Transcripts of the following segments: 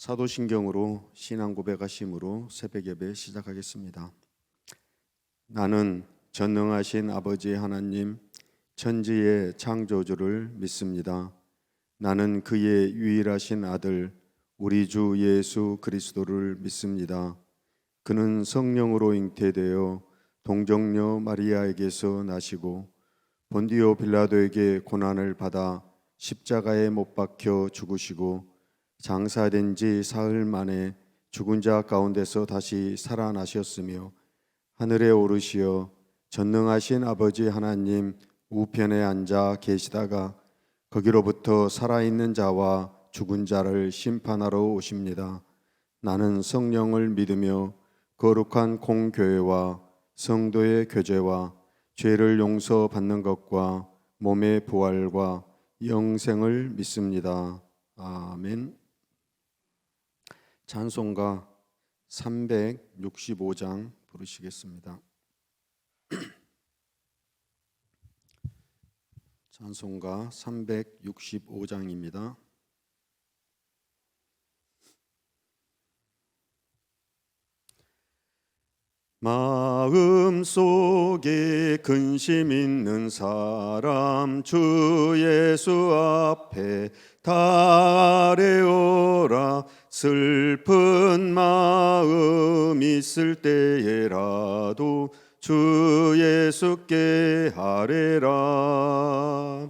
사도신경으로 신앙 고백하심으로 새벽 예배 시작하겠습니다. 나는 전능하신 아버지 하나님 천지의 창조주를 믿습니다. 나는 그의 유일하신 아들 우리 주 예수 그리스도를 믿습니다. 그는 성령으로 잉태되어 동정녀 마리아에게서 나시고 본디오 빌라도에게 고난을 받아 십자가에 못 박혀 죽으시고 장사된 지 사흘 만에 죽은 자 가운데서 다시 살아나셨으며 하늘에 오르시어 전능하신 아버지 하나님 우편에 앉아 계시다가 거기로부터 살아있는 자와 죽은 자를 심판하러 오십니다. 나는 성령을 믿으며 거룩한 공교회와 성도의 교제와 죄를 용서받는 것과 몸의 부활과 영생을 믿습니다. 아멘. 찬송가 365장 부르시겠습니다. 찬송가 365장입니다. 마음속에 근심 있는 사람 주 예수 앞에 달래오라. 슬픈 마음 있을 때에라도 주 예수께 아뢰라.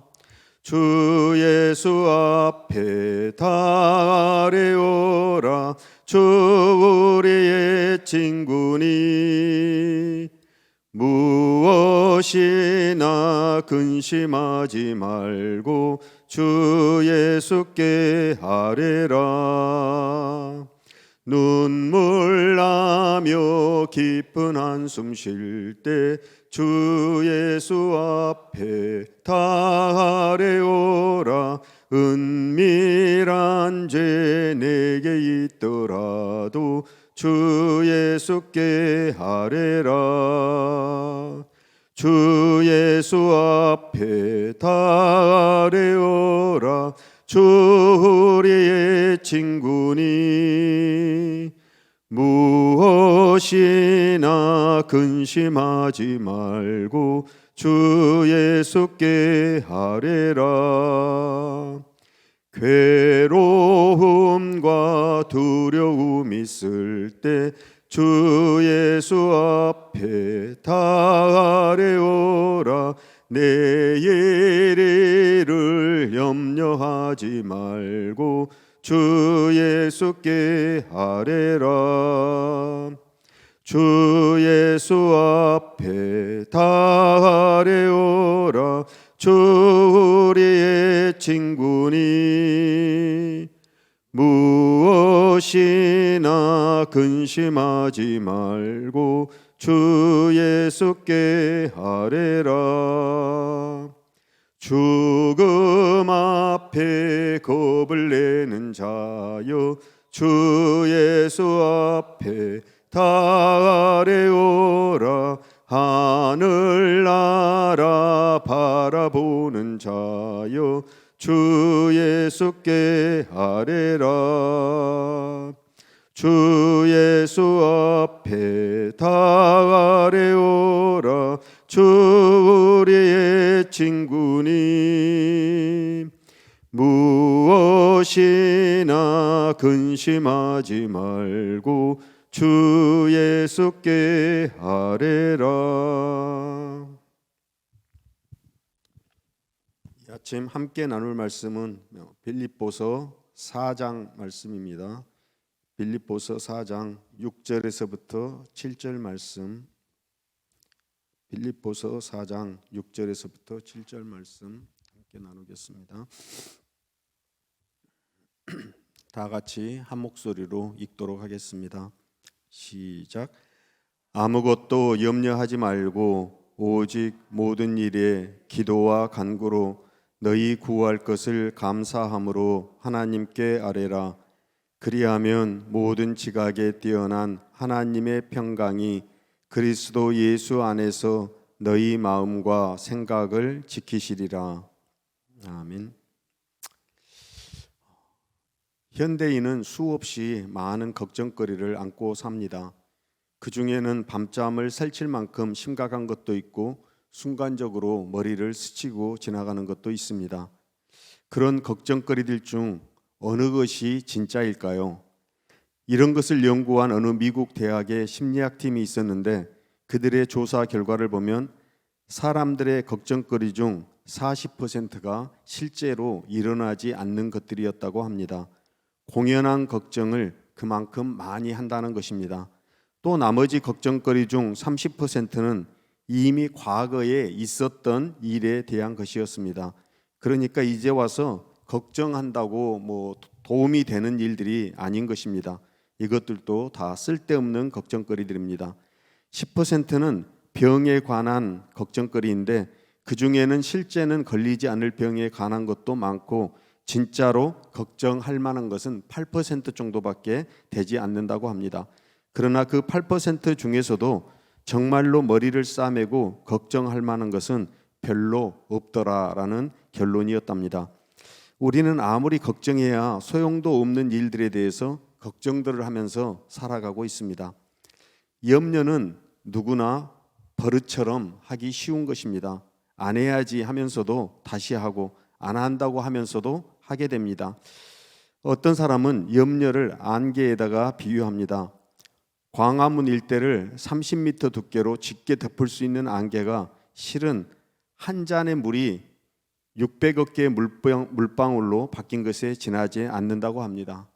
주 예수 앞에 달래오라. 주 우리의 친구니 무엇이나 근심하지 말고 주 예수께 아뢰라. 눈물 나며 깊은 한숨 쉴 때 주 예수 앞에 달래오라. 은밀한 죄 내게 있더라도 주 예수께 아뢰라. 주 예수 앞에 달래오라. 주 우리의 친구니 무엇이나 근심하지 말고 주 예수께 아뢰라. 괴로움과 두려움 있을 때 주 예수 앞에 달래오라. 내일 일을 염려하지 말고 주 예수께 아뢰라. 주 예수 앞에 달래오라. 주 우리의 친구니 무엇이나 근심하지 말고 주 예수께 아뢰라. 죽음 앞에 겁을 내는 자여 주 예수 앞에 달래오라. 하늘나라 바라보는 자여 주 예수께 아뢰라. 주 예수 앞에 달래오라. 주 우리의 친구니 무엇이나 근심하지 말고 주 예수께 아뢰라. 이 아침 함께 나눌 말씀은 빌립보서 4장 말씀입니다. 빌립보서 4장 6절에서부터 7절 말씀. 빌립보서 4장 6절에서부터 7절 말씀 함께 나누겠습니다. 다 같이 한 목소리로 읽도록 하겠습니다. 시작. 아무것도 염려하지 말고 오직 모든 일에 기도와 간구로 너희 구할 것을 감사함으로 하나님께 아뢰라. 그리하면 모든 지각에 뛰어난 하나님의 평강이 그리스도 예수 안에서 너희 마음과 생각을 지키시리라. 아멘. 현대인은 수없이 많은 걱정거리를 안고 삽니다. 그 중에는 밤잠을 설칠 만큼 심각한 것도 있고 순간적으로 머리를 스치고 지나가는 것도 있습니다. 그런 걱정거리들 중 어느 것이 진짜일까요? 이런 것을 연구한 어느 미국 대학의 심리학팀이 있었는데 그들의 조사 결과를 보면 사람들의 걱정거리 중 40%가 실제로 일어나지 않는 것들이었다고 합니다. 공연한 걱정을 그만큼 많이 한다는 것입니다. 또 나머지 걱정거리 중 30%는 이미 과거에 있었던 일에 대한 것이었습니다. 그러니까 이제 와서 걱정한다고 도움이 되는 일들이 아닌 것입니다. 이것들도 다 쓸데없는 걱정거리들입니다. 10%는 병에 관한 걱정거리인데 그 중에는 실제는 걸리지 않을 병에 관한 것도 많고 진짜로 걱정할 만한 것은 8% 정도밖에 되지 않는다고 합니다. 그러나 그 8% 중에서도 정말로 머리를 싸매고 걱정할 만한 것은 별로 없더라라는 결론이었답니다. 우리는 아무리 걱정해야 소용도 없는 일들에 대해서 걱정들을 하면서 살아가고 있습니다. 염려는 누구나 버릇처럼 하기 쉬운 것입니다. 안 해야지 하면서도 다시 하고 안 한다고 하면서도 하게 됩니다. 어떤 사람은 염려를 안개에다가 비유합니다. 광화문 일대를 30m 두께로 짙게 덮을 수 있는 안개가 실은 한 잔의 물이 600억 개의 물방울로 바뀐 것에 지나지 않는다고 합니다.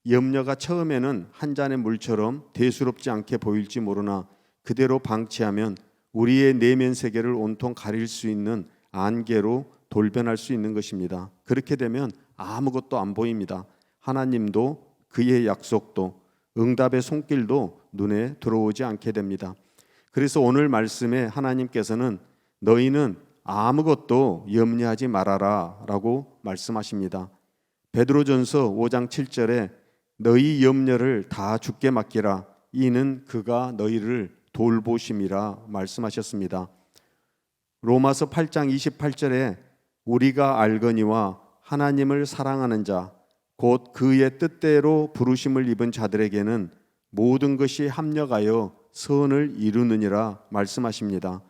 염려가 처음에는 한 잔의 물처럼 대수롭지 않게 보일지 모르나 그대로 방치하면 우리의 내면 세계를 온통 가릴 수 있는 안개로 돌변할 수 있는 것입니다. 그렇게 되면 아무것도 안 보입니다. 하나님도 그의 약속도 응답의 손길도 눈에 들어오지 않게 됩니다. 그래서 오늘 말씀에 하나님께서는 너희는 아무것도 염려하지 말아라 라고 말씀하십니다. 베드로전서 5장 7절에 너희 염려를 다 주께 맡기라 이는 그가 너희를 돌보심이라 말씀하셨습니다. 로마서 8장 28절에 우리가 알거니와 하나님을 사랑하는 자 곧 그의 뜻대로 부르심을 입은 자들에게는 모든 것이 합력하여 선을 이루느니라 말씀하십니다.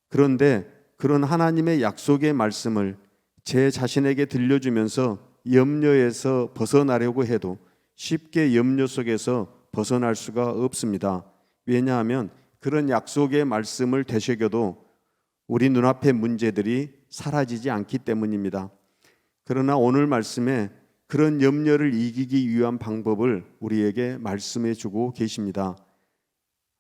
그런데 그런 하나님의 약속의 말씀을 제 자신에게 들려주면서 염려에서 벗어나려고 해도 쉽게 염려 속에서 벗어날 수가 없습니다. 왜냐하면 그런 약속의 말씀을 되새겨도 우리 눈앞의 문제들이 사라지지 않기 때문입니다. 그러나 오늘 말씀에 그런 염려를 이기기 위한 방법을 우리에게 말씀해 주고 계십니다.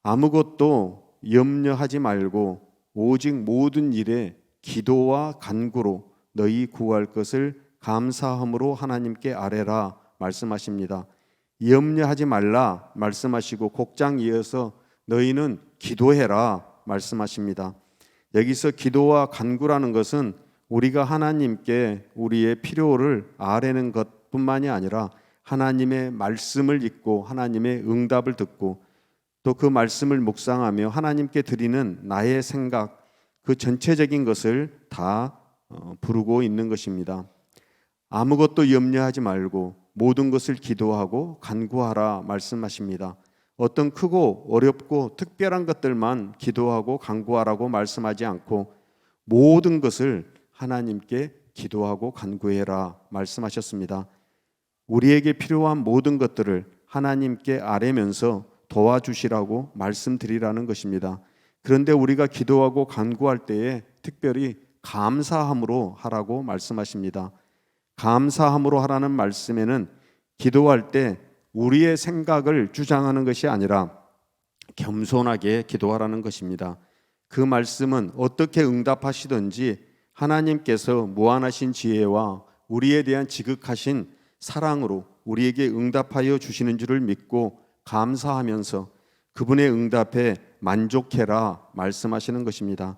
아무것도 염려하지 말고 오직 모든 일에 기도와 간구로 너희 구할 것을 감사함으로 하나님께 아뢰라 말씀하십니다. 염려하지 말라 말씀하시고 곡장 이어서 너희는 기도해라 말씀하십니다. 여기서 기도와 간구라는 것은 우리가 하나님께 우리의 필요를 아뢰는 것뿐만이 아니라 하나님의 말씀을 읽고 하나님의 응답을 듣고 또 그 말씀을 묵상하며 하나님께 드리는 나의 생각 그 전체적인 것을 다 부르고 있는 것입니다. 아무것도 염려하지 말고 모든 것을 기도하고 간구하라 말씀하십니다. 어떤 크고 어렵고 특별한 것들만 기도하고 간구하라고 말씀하지 않고 모든 것을 하나님께 기도하고 간구해라 말씀하셨습니다. 우리에게 필요한 모든 것들을 하나님께 아뢰면서 도와주시라고 말씀드리라는 것입니다. 그런데 우리가 기도하고 간구할 때에 특별히 감사함으로 하라고 말씀하십니다. 감사함으로 하라는 말씀에는 기도할 때 우리의 생각을 주장하는 것이 아니라 겸손하게 기도하라는 것입니다. 그 말씀은 어떻게 응답하시든지 하나님께서 무한하신 지혜와 우리에 대한 지극하신 사랑으로 우리에게 응답하여 주시는 줄을 믿고 감사하면서 그분의 응답에 만족해라 말씀하시는 것입니다.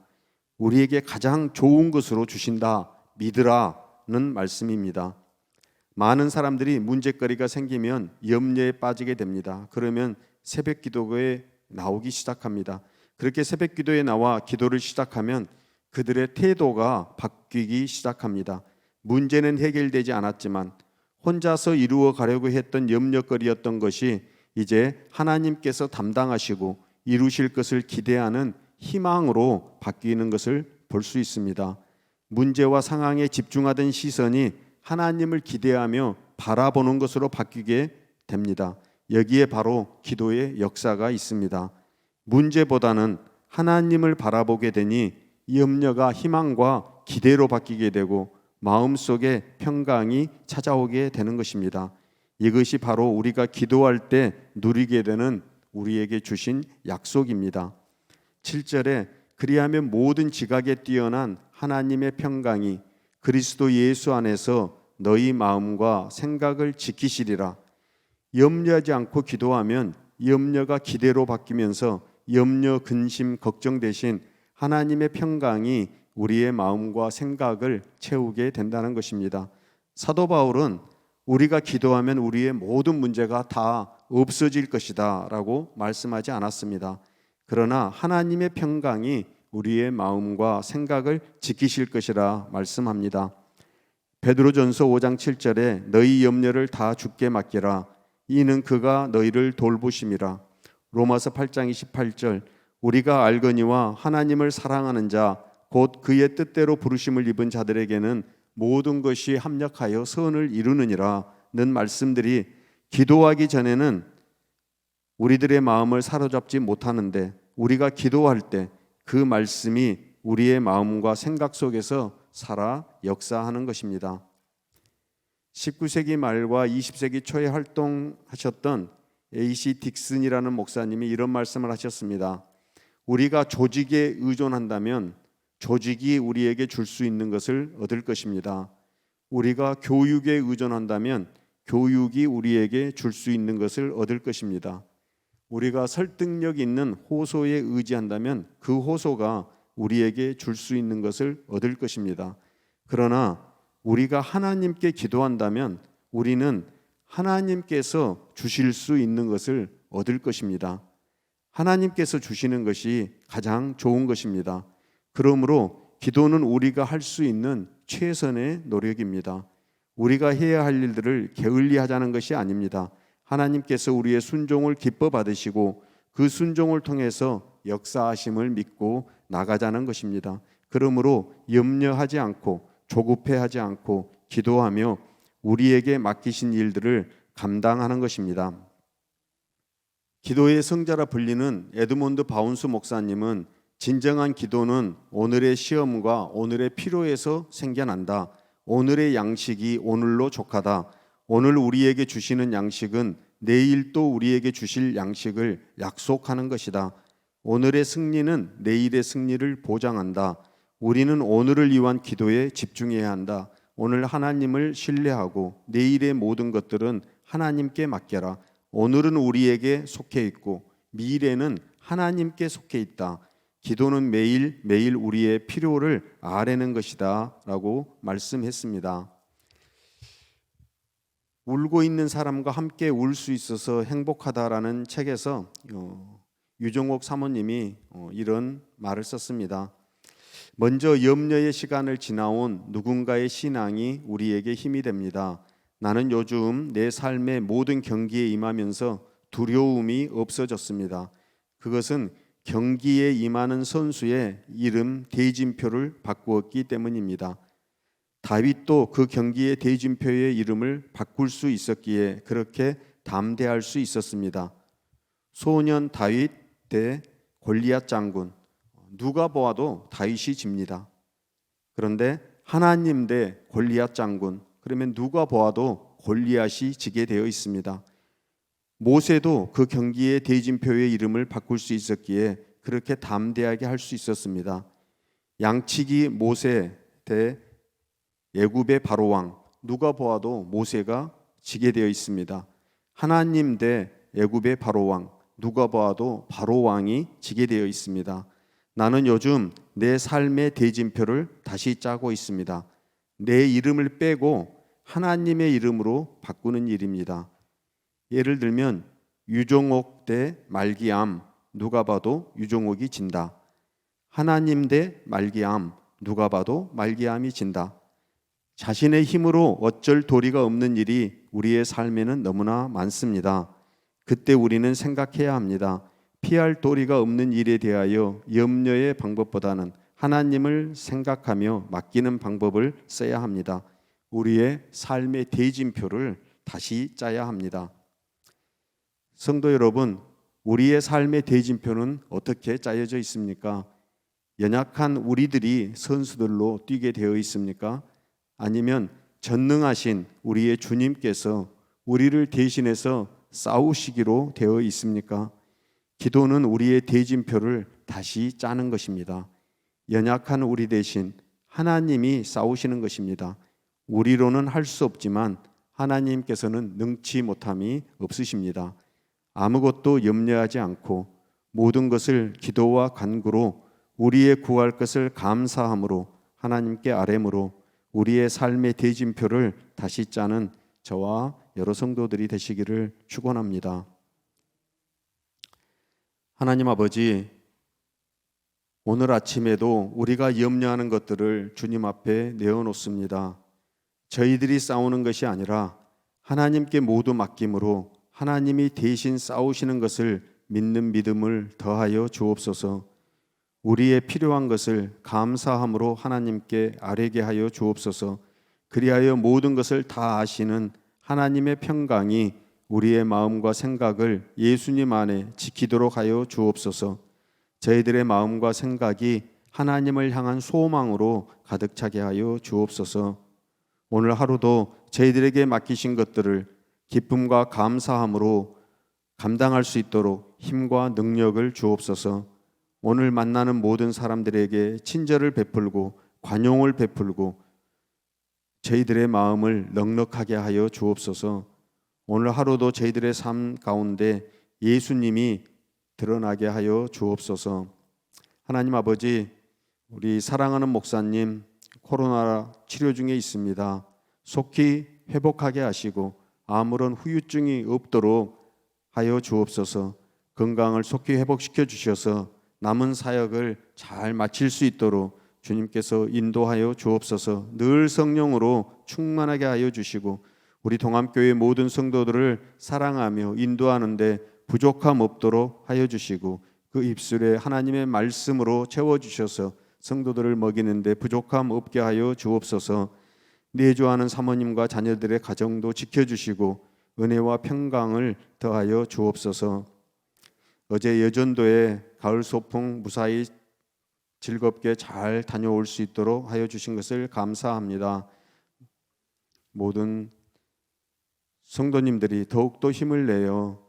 우리에게 가장 좋은 것으로 주신다 믿으라는 말씀입니다. 많은 사람들이 문제거리가 생기면 염려에 빠지게 됩니다. 그러면 새벽 기도에 나오기 시작합니다. 그렇게 새벽 기도에 나와 기도를 시작하면 그들의 태도가 바뀌기 시작합니다. 문제는 해결되지 않았지만 혼자서 이루어 가려고 했던 염려거리였던 것이 이제 하나님께서 담당하시고 이루실 것을 기대하는 희망으로 바뀌는 것을 볼 수 있습니다. 문제와 상황에 집중하던 시선이 하나님을 기대하며 바라보는 것으로 바뀌게 됩니다. 여기에 바로 기도의 역사가 있습니다. 문제보다는 하나님을 바라보게 되니 염려가 희망과 기대로 바뀌게 되고 마음속에 평강이 찾아오게 되는 것입니다. 이것이 바로 우리가 기도할 때 누리게 되는 우리에게 주신 약속입니다. 7절에 그리하면 모든 지각에 뛰어난 하나님의 평강이 그리스도 예수 안에서 너희 마음과 생각을 지키시리라. 염려하지 않고 기도하면 염려가 기대로 바뀌면서 염려, 근심, 걱정 대신 하나님의 평강이 우리의 마음과 생각을 채우게 된다는 것입니다. 사도 바울은 우리가 기도하면 우리의 모든 문제가 다 없어질 것이다 라고 말씀하지 않았습니다. 그러나 하나님의 평강이 우리의 마음과 생각을 지키실 것이라 말씀합니다. 베드로전서 5장 7절에 너희 염려를 다 주께 맡기라. 이는 그가 너희를 돌보심이라. 로마서 8장 28절 우리가 알거니와 하나님을 사랑하는 자 곧 그의 뜻대로 부르심을 입은 자들에게는 모든 것이 합력하여 선을 이루느니라는 말씀들이 기도하기 전에는 우리들의 마음을 사로잡지 못하는데 우리가 기도할 때 그 말씀이 우리의 마음과 생각 속에서 살아 역사하는 것입니다. 19세기 말과 20세기 초에 활동하셨던 A.C. 딕슨이라는 목사님이 이런 말씀을 하셨습니다. 우리가 조직에 의존한다면 조직이 우리에게 줄 수 있는 것을 얻을 것입니다. 우리가 교육에 의존한다면 교육이 우리에게 줄 수 있는 것을 얻을 것입니다. 우리가 설득력 있는 호소에 의지한다면 그 호소가 우리에게 줄 수 있는 것을 얻을 것입니다. 그러나 우리가 하나님께 기도한다면 우리는 하나님께서 주실 수 있는 것을 얻을 것입니다. 하나님께서 주시는 것이 가장 좋은 것입니다. 그러므로 기도는 우리가 할 수 있는 최선의 노력입니다. 우리가 해야 할 일들을 게을리하자는 것이 아닙니다. 하나님께서 우리의 순종을 기뻐 받으시고 그 순종을 통해서 역사하심을 믿고 나가자는 것입니다. 그러므로 염려하지 않고 조급해하지 않고 기도하며 우리에게 맡기신 일들을 감당하는 것입니다. 기도의 성자라 불리는 에드몬드 바운스 목사님은 진정한 기도는 오늘의 시험과 오늘의 필요에서 생겨난다. 오늘의 양식이 오늘로 족하다. 오늘 우리에게 주시는 양식은 내일 또 우리에게 주실 양식을 약속하는 것이다. 오늘의 승리는 내일의 승리를 보장한다. 우리는 오늘을 위한 기도에 집중해야 한다. 오늘 하나님을 신뢰하고 내일의 모든 것들은 하나님께 맡겨라. 오늘은 우리에게 속해 있고 미래는 하나님께 속해 있다. 기도는 매일 우리의 필요를 아뢰는 것이다 라고 말씀했습니다. 울고 있는 사람과 함께 울 수 있어서 행복하다라는 책에서 유종옥 사모님이 이런 말을 썼습니다. 먼저 염려의 시간을 지나온 누군가의 신앙이 우리에게 힘이 됩니다. 나는 요즘 내 삶의 모든 경기에 임하면서 두려움이 없어졌습니다. 그것은 경기에 임하는 선수의 이름 대진표를 바꾸었기 때문입니다. 다윗도 그 경기의 대진표의 이름을 바꿀 수 있었기에 그렇게 담대할 수 있었습니다. 소년 다윗 대 골리앗 장군, 누가 보아도 다윗이 집니다. 그런데 하나님 대 골리앗 장군, 그러면 누가 보아도 골리앗이 지게 되어 있습니다. 모세도 그 경기의 대진표의 이름을 바꿀 수 있었기에 그렇게 담대하게 할 수 있었습니다. 양치기 모세 대 애굽의 바로왕, 누가 보아도 모세가 지게 되어 있습니다. 하나님 대 애굽의 바로왕, 누가 보아도 바로왕이 지게 되어 있습니다. 나는 요즘 내 삶의 대진표를 다시 짜고 있습니다. 내 이름을 빼고 하나님의 이름으로 바꾸는 일입니다. 예를 들면 유종옥 대 말기암, 누가 봐도 유종옥이 진다. 하나님 대 말기암, 누가 봐도 말기암이 진다. 자신의 힘으로 어쩔 도리가 없는 일이 우리의 삶에는 너무나 많습니다. 그때 우리는 생각해야 합니다. 피할 도리가 없는 일에 대하여 염려의 방법보다는 하나님을 생각하며 맡기는 방법을 써야 합니다. 우리의 삶의 대진표를 다시 짜야 합니다. 성도 여러분, 우리의 삶의 대진표는 어떻게 짜여져 있습니까? 연약한 우리들이 선수들로 뛰게 되어 있습니까? 아니면 전능하신 우리의 주님께서 우리를 대신해서 싸우시기로 되어 있습니까? 기도는 우리의 대진표를 다시 짜는 것입니다. 연약한 우리 대신 하나님이 싸우시는 것입니다. 우리로는 할 수 없지만 하나님께서는 능치 못함이 없으십니다. 아무것도 염려하지 않고 모든 것을 기도와 간구로 우리의 구할 것을 감사함으로 하나님께 아뢰므로 우리의 삶의 대진표를 다시 짜는 저와 여러 성도들이 되시기를 축원합니다. 하나님 아버지, 오늘 아침에도 우리가 염려하는 것들을 주님 앞에 내어놓습니다. 저희들이 싸우는 것이 아니라 하나님께 모두 맡김으로 하나님이 대신 싸우시는 것을 믿는 믿음을 더하여 주옵소서. 우리의 필요한 것을 감사함으로 하나님께 아뢰게 하여 주옵소서. 그리하여 모든 것을 다 아시는 하나님의 평강이 우리의 마음과 생각을 예수님 안에 지키도록 하여 주옵소서. 저희들의 마음과 생각이 하나님을 향한 소망으로 가득 차게 하여 주옵소서. 오늘 하루도 저희들에게 맡기신 것들을 기쁨과 감사함으로 감당할 수 있도록 힘과 능력을 주옵소서. 오늘 만나는 모든 사람들에게 친절을 베풀고 관용을 베풀고 저희들의 마음을 넉넉하게 하여 주옵소서. 오늘 하루도 저희들의 삶 가운데 예수님이 드러나게 하여 주옵소서. 하나님 아버지, 우리 사랑하는 목사님 코로나 치료 중에 있습니다. 속히 회복하게 하시고 아무런 후유증이 없도록 하여 주옵소서. 건강을 속히 회복시켜 주셔서 남은 사역을 잘 마칠 수 있도록 주님께서 인도하여 주옵소서. 늘 성령으로 충만하게 하여 주시고 우리 동암교회 모든 성도들을 사랑하며 인도하는데 부족함 없도록 하여 주시고 그 입술에 하나님의 말씀으로 채워주셔서 성도들을 먹이는데 부족함 없게 하여 주옵소서. 내조하는 사모님과 자녀들의 가정도 지켜주시고 은혜와 평강을 더하여 주옵소서. 어제 여전도에 가을 소풍 무사히 즐겁게 잘 다녀올 수 있도록 하여 주신 것을 감사합니다. 모든 성도님들이 더욱더 힘을 내어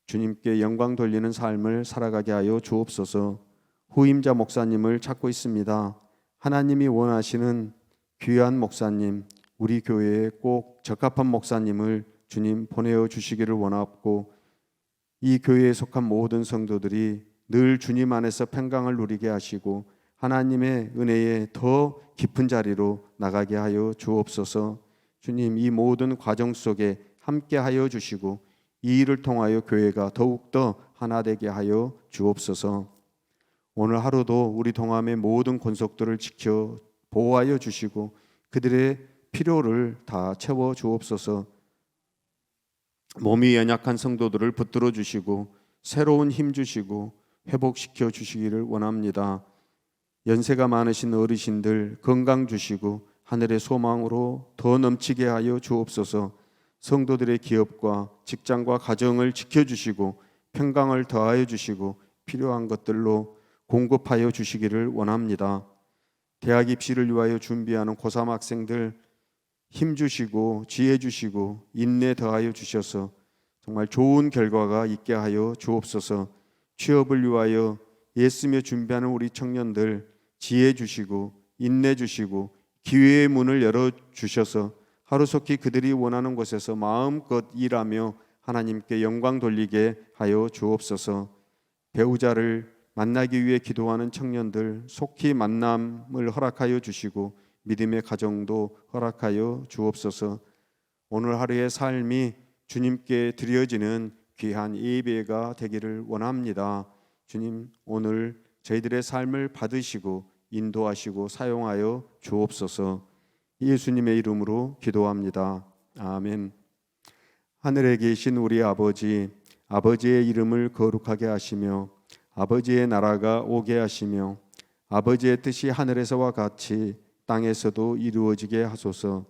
주님께 영광 돌리는 삶을 살아가게 하여 주옵소서. 후임자 목사님을 찾고 있습니다. 하나님이 원하시는 귀한 목사님, 우리 교회에 꼭 적합한 목사님을 주님 보내어 주시기를 원하고 이 교회에 속한 모든 성도들이 늘 주님 안에서 평강을 누리게 하시고 하나님의 은혜에 더 깊은 자리로 나가게 하여 주옵소서. 주님, 이 모든 과정 속에 함께 하여 주시고 이 일을 통하여 교회가 더욱더 하나 되게 하여 주옵소서. 오늘 하루도 우리 동암의 모든 권속들을 지켜 보호하여 주시고 그들의 필요를 다 채워 주옵소서. 몸이 연약한 성도들을 붙들어 주시고 새로운 힘 주시고 회복시켜 주시기를 원합니다. 연세가 많으신 어르신들 건강 주시고 하늘의 소망으로 더 넘치게 하여 주옵소서. 성도들의 기업과 직장과 가정을 지켜주시고 평강을 더하여 주시고 필요한 것들로 공급하여 주시기를 원합니다. 대학 입시를 위하여 준비하는 고3 학생들 힘 주시고 지혜 주시고 인내 더하여 주셔서 정말 좋은 결과가 있게 하여 주옵소서. 취업을 위하여 애쓰며 준비하는 우리 청년들 지혜 주시고 인내 주시고 기회의 문을 열어 주셔서 하루속히 그들이 원하는 곳에서 마음껏 일하며 하나님께 영광 돌리게 하여 주옵소서. 배우자를 만나기 위해 기도하는 청년들 속히 만남을 허락하여 주시고 믿음의 가정도 허락하여 주옵소서. 오늘 하루의 삶이 주님께 드려지는 귀한 예배가 되기를 원합니다. 주님, 오늘 저희들의 삶을 받으시고 인도하시고 사용하여 주옵소서. 예수님의 이름으로 기도합니다. 아멘. 하늘에 계신 우리 아버지, 아버지의 이름을 거룩하게 하시며 아버지의 나라가 오게 하시며 아버지의 뜻이 하늘에서와 같이 땅에서도 이루어지게 하소서.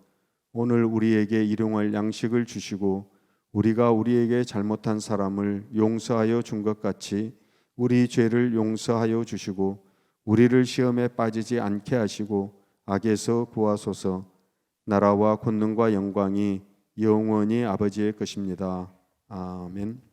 오늘 우리에게 일용할 양식을 주시고 우리가 우리에게 잘못한 사람을 용서하여 준 것 같이 우리 죄를 용서하여 주시고 우리를 시험에 빠지지 않게 하시고 악에서 구하소서. 나라와 권능과 영광이 영원히 아버지의 것입니다. 아멘.